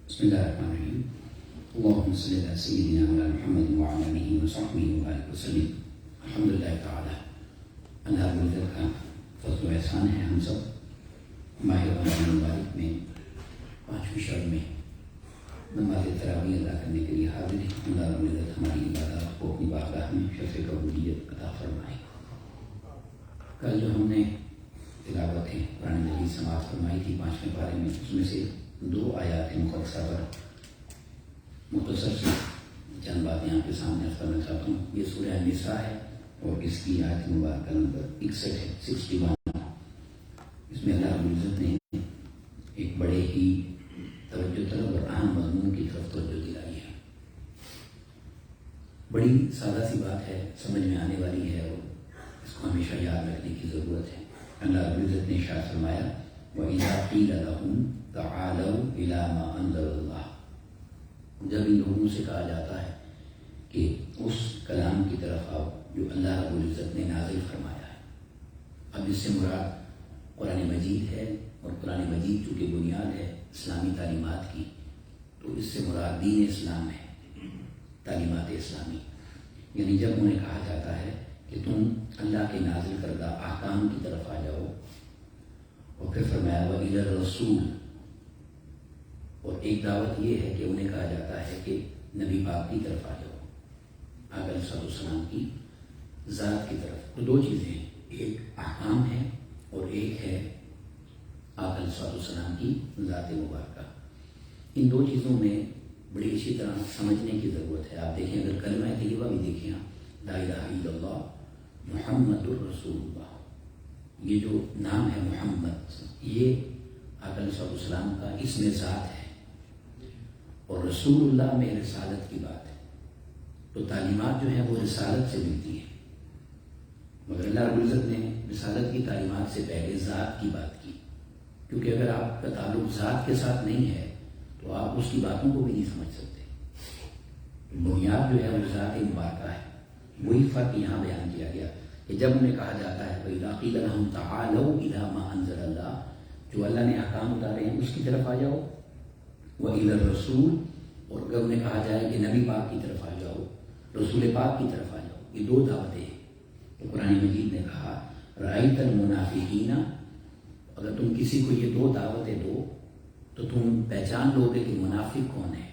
بسم الله الرحمن الرحيم. اللهم صل على سيدنا مولانا محمد وعلى آله وصحبه وبارك وسلم. الحمد لله تعالی. اللہ رب العزت کا فضل و احسان ہے ہم سب ماہ رمضان المبارک میں پانچویں شب میں نماز تراویح ادا کرنے کے لیے حاضر ہیں. اللہ رب العزت ہماری عبادات کو اپنی بارگاہ میں شرف قبولیت عطا فرمائے. کل جو ہم نے تلاوت قرآن مجید سماعت فرمائی تھی 5ویں پارے میں، اس میں سے 2 آیات مقدسہ پر مختصر سے چند باتیں آپ کے سامنے عرض کرنا چاہتا ہوں. یہ سورہ نساء ہے اور اس کی آیت مبارکہ نمبر 61 ہے، 61. اس میں اللہ رب العزت نے ایک بڑے ہی توجہ طلب اور اہم مضمون کی طرف توجہ دلائی ہے. بڑی سادہ سی بات ہے، سمجھ میں آنے والی ہے اور اس کو ہمیشہ یاد رکھنے کی ضرورت ہے. اللہ رب العزت نے ارشاد فرمایا وَإِذَا قِيلَ لَهُمْ تَعَالَوْا إِلَىٰ مَا أَنزَلَ اللَّهُ، جب ان لوگوں سے کہا جاتا ہے کہ اس کلام کی طرف آؤ جو اللہ رب العزت نے نازل فرمایا ہے. اب اس سے مراد قرآن مجید ہے، اور قرآن مجید چونکہ بنیاد ہے اسلامی تعلیمات کی، تو اس سے مراد دین اسلام ہے، تعلیمات اسلامی. یعنی جب انہیں کہا جاتا ہے کہ تم اللہ کے نازل کردہ احکام کی طرف آ جاؤ، اور پھر فرمایا وَإِلَى الرَّسُولِ، اور ایک دعوت یہ ہے کہ انہیں کہا جاتا ہے کہ نبی پاک کی طرف آ جاؤ، آقا علیہ السلام کی ذات کی طرف. تو 2 چیزیں ہیں، ایک احکام ہے اور ایک ہے آقا علیہ السلام کی ذات مبارکہ. ان 2 چیزوں میں بڑی اچھی طرح سمجھنے کی ضرورت ہے. آپ دیکھیں اگر کلمہ طیبہ بھی دیکھیں، لا الہ الا اللہ محمد الرسول اللہ، یہ جو نام ہے محمد، یہ آقا علیہ السلام کا اسم ذات ہے، اور رسول اللہ میں رسالت کی بات ہے. تو تعلیمات جو ہیں وہ رسالت سے ملتی ہیں، مگر اللہ رب العزت نے رسالت کی تعلیمات سے پہلے ذات کی بات کی، کیونکہ اگر آپ کا تعلق ذات کے ساتھ نہیں ہے تو آپ اس کی باتوں کو بھی نہیں سمجھ سکتے. بنیاد جو ہے وہ ذات مبارکہ ہے. وہی فرق یہاں بیان کیا گیا کہ جب انہیں کہا جاتا ہے وَإِذَا قِيلَ لَهُمْ تَعَالَوْا إِلَىٰ مَا أَنزَلَ اللَّهُ، جو اللہ نے احکام اتارے ہیں اس کی طرف آ جاؤ. وَإِلَى الرَّسُولِ، اور اگر انہیں کہا جائے کہ نبی پاک کی طرف آ جاؤ، رسول پاک کی طرف آ جاؤ. یہ 2 دعوتیں ہیں. تو قرآن مجید نے کہا رَأَيْتَ الْمُنَافِقِينَ، اگر تم کسی کو یہ 2 دعوتیں دو تو تم پہچان لو گے کہ منافق کون ہے.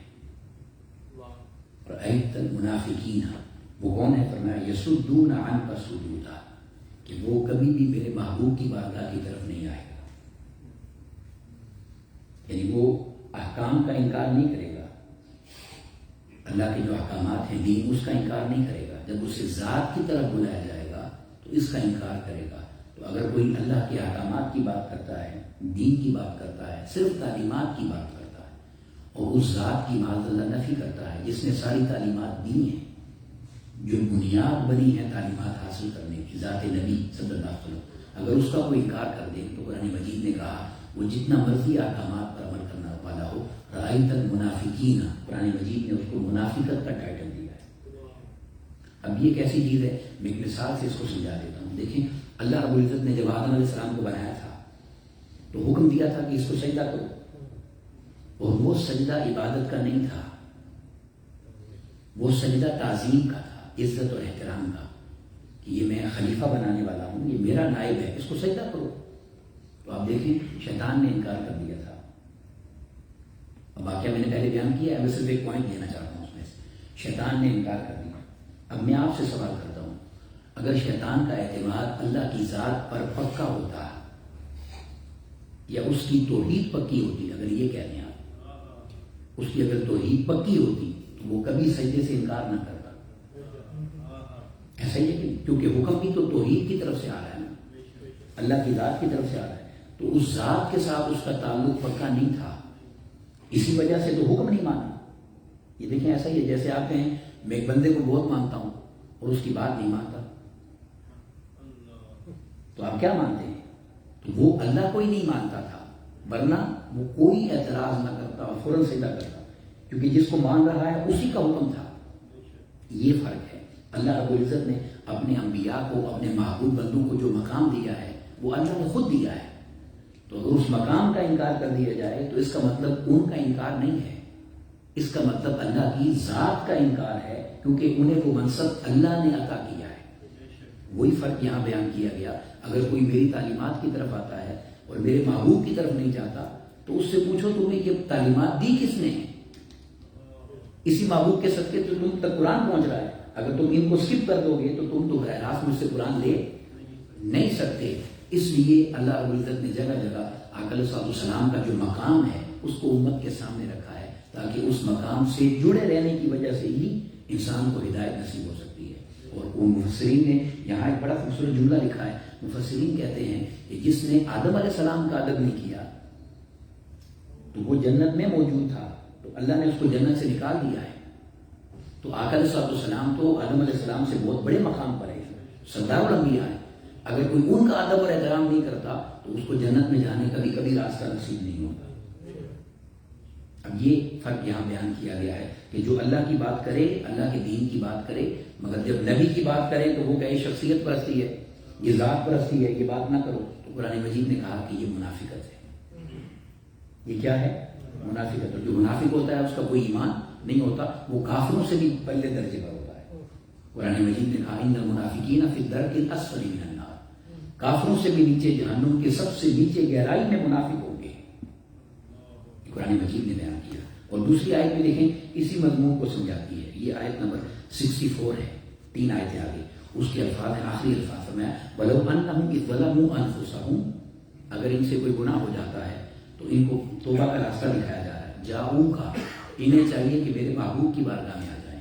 رَأَيْتَ الْمُنَافِقِينَ، وہ کون ہے؟ فرمایا یصدون عنک صدودا، کہ وہ کبھی بھی میرے محبوب کی بارگاہ کی طرف نہیں آئے گا. یعنی وہ احکام کا انکار نہیں کرے گا، اللہ کے جو احکامات ہیں دین، اس کا انکار نہیں کرے گا. جب اسے ذات کی طرف بلایا جائے گا تو اس کا انکار کرے گا. تو اگر کوئی اللہ کے احکامات کی بات کرتا ہے، دین کی بات کرتا ہے، صرف تعلیمات کی بات کرتا ہے، اور اس ذات کی معاذ اللہ نفی کرتا ہے جس نے ساری تعلیمات دی ہیں، جو بنیاد بنی ہے تعلیمات حاصل کرنے کی، ذات نبی صلی اللہ علیہ وسلم، اگر اس کا کوئی انکار کر دے تو قرآن مجید نے کہا وہ جتنا مرضی احکامات پر عمل کرنا والا ہو، رأیت المنافقین، قرآن مجید نے اس کو منافقت کا ٹائٹل دیا ہے. اب یہ کیسی چیز ہے؟ میں ایک مثال سے اس کو سمجھا دیتا ہوں. دیکھیں اللہ رب العزت نے جب آدم علیہ السلام کو بنایا تھا تو حکم دیا تھا کہ اس کو سجدہ کرو، اور وہ سجدہ عبادت کا نہیں تھا، وہ سجدہ تعظیم کا تھا، عزت اور احترام کا، کہ یہ میں خلیفہ بنانے والا ہوں، یہ میرا نائب ہے، اس کو سجدہ کرو. تو آپ دیکھیں شیطان نے انکار کر دیا تھا. اب واقعہ میں نے پہلے بیان کیا ہے، میں صرف ایک پوائنٹ دینا چاہتا ہوں اس میں سے. شیطان نے انکار کر دیا. اب میں آپ سے سوال کرتا ہوں، اگر شیطان کا اعتماد اللہ کی ذات پر پکا ہوتا یا اس کی توحید پکی ہوتی، اگر یہ کہہ دیں آپ، اس کی اگر توحید پکی ہوتی تو وہ کبھی سجدے سے انکار نہ کرتا. ایسا ہی ہے کہ کیونکہ حکم بھی تو توحید کی طرف سے آ رہا ہے نا، اللہ کی ذات کی طرف سے آ رہا ہے، تو اس ذات کے ساتھ اس کا تعلق پکا نہیں تھا، اسی وجہ سے تو حکم نہیں مانا. یہ دیکھیں ایسا ہی ہے جیسے آپ کہیں میں ایک بندے کو بہت مانتا ہوں اور اس کی بات نہیں مانتا، تو آپ کیا مانتے ہیں؟ تو وہ اللہ کو ہی نہیں مانتا تھا، ورنہ وہ کوئی اعتراض نہ کرتا اور فوراً سجدہ کرتا، کیونکہ جس کو مان رہا ہے اسی کا حکم تھا. یہ فرق ہے. اللہ رب العزت نے اپنے انبیاء کو، اپنے محبوب بندوں کو جو مقام دیا ہے وہ اللہ نے خود دیا ہے. تو اگر اس مقام کا انکار کر دیا جائے تو اس کا مطلب ان کا انکار نہیں ہے، اس کا مطلب اللہ کی ذات کا انکار ہے، کیونکہ انہیں وہ منصب اللہ نے عطا کیا ہے۔ وہی فرق یہاں بیان کیا گیا۔ اگر کوئی میری تعلیمات کی طرف آتا ہے اور میرے محبوب کی طرف نہیں جاتا تو اس سے پوچھو تمہیں یہ تعلیمات دی کس نے؟ اسی محبوب کے صدقے تو تم تک قرآن پہنچ رہا ہے۔ اگر تم ان کو سکپ کر دو گے تو تم تو براہ راست مجھ سے قرآن لے نہیں سکتے۔ اس لیے اللہ رب العزت نے جگہ جگہ آقا علیہ السلام کا جو مقام ہے اس کو امت کے سامنے رکھا ہے، تاکہ اس مقام سے جڑے رہنے کی وجہ سے ہی انسان کو ہدایت نصیب ہو سکتی ہے۔ اور وہ مفسرین نے یہاں ایک بڑا خوبصورت جملہ لکھا ہے۔ مفسرین کہتے ہیں کہ جس نے آدم علیہ السلام کا ادب نہیں کیا تو وہ جنت میں موجود تھا، تو اللہ نے اس کو جنت سے نکال دیا ہے۔ تو آقا علیہ السلام تو آدم علیہ السلام سے بہت بڑے مقام پر ہے، سردار الانبیاء ہے۔ اگر کوئی ان کا ادب اور احترام نہیں کرتا تو اس کو جنت میں جانے کا بھی کبھی راستہ نصیب نہیں ہوگا۔ اب یہ فرق یہاں بیان کیا گیا ہے کہ جو اللہ کی بات کرے، اللہ کے دین کی بات کرے، مگر جب نبی کی بات کرے تو وہ کہے شخصیت پرستی ہے، یہ ذات پرستی ہے، یہ بات نہ کرو، تو قرآن مجید نے کہا کہ یہ منافقت ہے۔ یہ کیا ہے؟ منافقت۔ اور جو منافق ہوتا ہے اس کا کوئی ایمان نہیں ہوتا، وہ کافروں سے بھی پہلے درجے پر ہوتا ہے۔ قرآن مجید نے کہا ان المنافقین فی الدرک الاسفل من النار، کافروں سے بھی نیچے، جہنم کے سب سے نیچے گہرائی میں منافق ہوں گے۔ قرآن مجید نے بیان کیا۔ اور دوسری آیت میں دیکھیں اسی مضمون کو سمجھاتی ہے۔ یہ آیت نمبر 64 ہے، 3 آیتیں آگے، اس کے الفاظ ہیں، آخری الفاظ فرمایا وَلَوْ أَنَّهُمْ إِذْ ظَلَمُوا أَنفُسَهُمْ، اگر ان سے کوئی گناہ ہو جاتا ہے تو ان کو توبہ کا راستہ دکھایا جا رہا ہے۔ جاؤں کا، انہیں چاہیے کہ میرے محبوب کی بارگاہ میں آ جائیں۔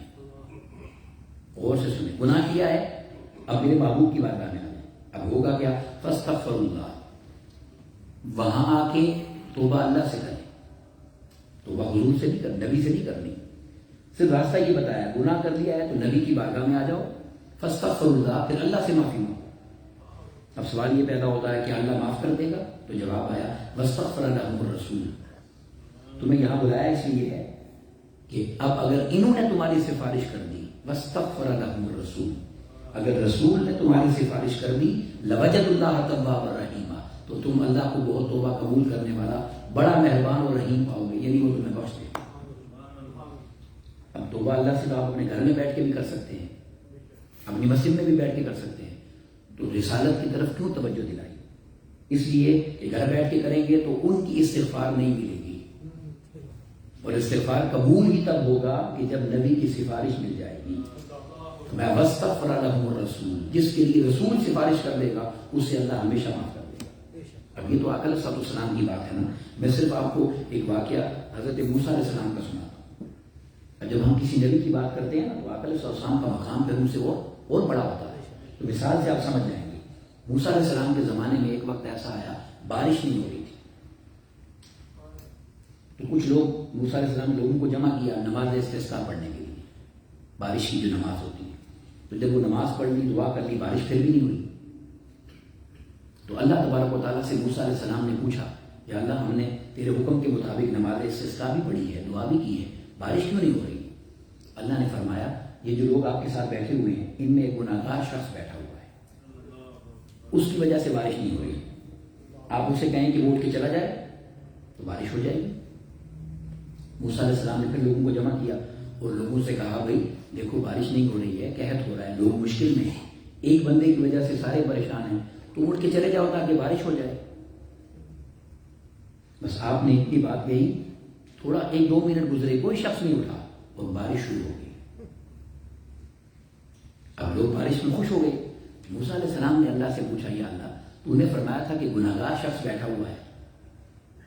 غور سے سنیں، گناہ کیا ہے، اب میرے محبوب کی بارگاہ میں آ جائیں۔ اب ہوگا کیا؟ فَاسْتَغْفِرُوا اللَّهَ، وہاں آ کے توبہ اللہ سے کریں۔ توبہ حضور سے نہیں کرنی، نبی سے نہیں کرنی، صرف راستہ یہ بتایا، گناہ کر لیا ہے تو نبی کی بارگاہ میں آ جاؤ، فاستغفروا اللہ، پھر اللہ سے معافی مانگو۔ اب سوال یہ پیدا ہوتا ہے کہ اللہ معاف کر دے گا؟ تو جواب آیا واستغفر لهم الرسول، تمہیں یہاں بلایا اس لیے ہے کہ اب اگر انہوں نے تمہاری سفارش کر دی، واستغفر لهم الرسول، اگر رسول نے تمہاری سفارش کر دی، لوجد اللہ توابا رحیما، تو تم اللہ کو بہت توبہ قبول کرنے والا، بڑا مہربان اور رحیم پاؤ گے، یعنی وہ تمہیں بخش دے۔ اب توبہ اللہ سے تو آپ اپنے گھر میں بیٹھ کے بھی کر سکتے ہیں، اپنی مسجد میں بھی بیٹھ کے کر سکتے ہیں، تو رسالت کی طرف کیوں توجہ دلائی؟ اس لیے کہ گھر بیٹھ کے کریں گے تو ان کی استغفار نہیں ملے گی، اور استغفار قبول ہی تب ہوگا کہ جب نبی کی سفارش مل جائے گی۔ میں واستغفر لهم الرسول، جس کے لیے رسول سفارش کر دے گا اسے اللہ ہمیشہ معاف کر دے گا۔ اب یہ تو آقا علیہ السلام کی بات ہے نا، میں صرف آپ کو ایک واقعہ حضرت موسیٰ علیہ السلام کا سناتا ہوں۔ اب جب ہم کسی نبی کی بات کرتے ہیں نا تو آقا علیہ السلام کا مقام پہ ان سے اور بڑا ہوتا ہے، تو مثال سے آپ سمجھ جائیں گے۔ موسیٰ علیہ السلام کے زمانے میں ایک وقت ایسا آیا بارش نہیں ہو رہی تھی، تو کچھ لوگ، موسیٰ علیہ السلام نے لوگوں کو جمع کیا نماز استسقاء پڑھنے کے لیے، بارش کی جو نماز ہوتی ہے۔ تو جب وہ نماز پڑھ لی، دعا کر لی، بارش پھر بھی نہیں ہوئی، تو اللہ تبارک و تعالیٰ سے موسیٰ علیہ السلام نے پوچھا یا اللہ ہم نے تیرے حکم کے مطابق نماز استسقاء بھی پڑھی ہے، دعا بھی کی ہے، بارش کیوں نہیں ہو رہی؟ اللہ نے فرمایا یہ جو لوگ آپ کے ساتھ بیٹھے ہوئے ہیں ان میں ایک گناہگار شخص بیٹھا ہوا ہے، اس کی وجہ سے بارش نہیں ہو رہی۔ آپ اسے کہیں کہ وہ اٹھ کے چلا جائے تو بارش ہو جائے گی۔ موسیٰ علیہ السلام نے پھر لوگوں کو جمع کیا اور لوگوں سے کہا بھائی دیکھو بارش نہیں ہو رہی ہے، قحط ہو رہا ہے، لوگ مشکل میں ہیں، ایک بندے کی وجہ سے سارے پریشان ہیں، تو اٹھ کے چلے جاؤ تاکہ بارش ہو جائے۔ بس آپ نے اتنی بات کہی، تھوڑا 1-2 منٹ گزرے، کوئی شخص نہیں اٹھا اور بارش شروع ہو گئی۔ اب لوگ بارش میں خوش ہو گئے۔ موسیٰ علیہ السلام نے اللہ سے پوچھا یا اللہ تو نے فرمایا تھا کہ گناہگار شخص بیٹھا ہوا ہے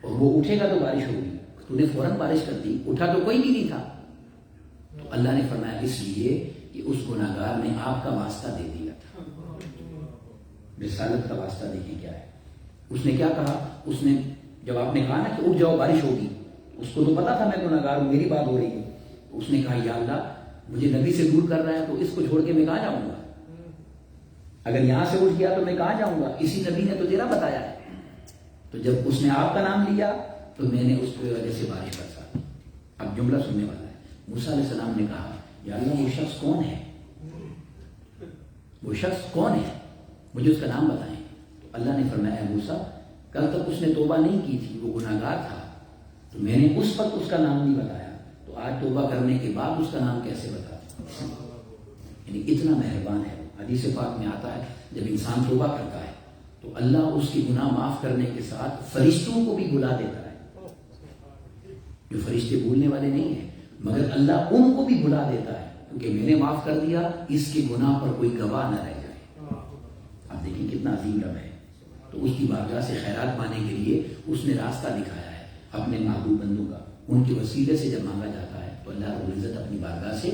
اور وہ اٹھے گا تو بارش ہوگی، تو نے فوراً بارش کر دی، اٹھا تو کوئی بھی نہیں تھا۔ تو اللہ نے فرمایا اس لیے کہ اس گناہگار نے آپ کا واسطہ دے دیا تھا۔ رسالت کا واسطہ دیکھیں کیا ہے۔ اس نے کیا کہا؟ اس نے جب آپ نے کہا نا کہ اٹھ جاؤ بارش ہوگی، اس کو تو پتا تھا میں گناہگار ہوں، میری بات ہو رہی ہے، تو اس نے کہا یا اللہ مجھے نبی سے دور کر رہا ہے تو اس کو چھوڑ کے میں کہاں جاؤں گا؟ اگر یہاں سے اٹھ گیا تو میں کہاں جاؤں گا؟ اسی نبی نے تو تیرا بتایا ہے۔ تو جب اس نے آپ کا نام لیا تو میں نے اس کی وجہ سے بارش برسا۔ اب جملہ سننے والا ہے۔ موسیٰ علیہ السلام نے کہا یا اللہ وہ شخص کون ہے؟ وہ شخص کون ہے؟ مجھے اس کا نام بتائیں۔ تو اللہ نے فرمایا موسیٰ کل تک اس نے توبہ نہیں کی تھی، وہ گناہگار تھا، تو میں نے اس وقت اس کا نام نہیں بتایا، تو آج توبہ کرنے کے بعد اس کا نام کیسے بتا؟ یعنی اتنا مہربان ہے. حدیث پاک میں آتا ہے جب انسان توبہ کرتا ہے تو اللہ اس کی گناہ معاف کرنے کے ساتھ فرشتوں کو بھی بلا دیتا ہے. جو فرشتے بھولنے والے نہیں ہیں مگر اللہ ان کو بھی بلا دیتا ہے کیونکہ میں نے معاف کر دیا، اس کے گناہ پر کوئی گواہ نہ رہ جائے. آپ دیکھیں کتنا عظیم رب ہے. تو اس کی بارگاہ سے خیرات پانے کے لیے اس نے راستہ دکھایا ہے اپنے محبوب بندوں کا. ان کے وسیلے سے جب مانگا جاتا ہے تو اللہ رب العزت اپنی بارگاہ سے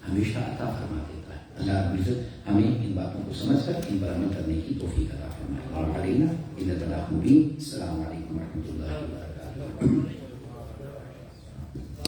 ہمیشہ عطا فرما دیتا ہے. اللہ رب العزت ہمیں ان باتوں کو سمجھ کر ان پر عمل کرنے کی توفیق عطا فرمائے. السلام علیکم ورحمۃ اللہ وبرکاتہ.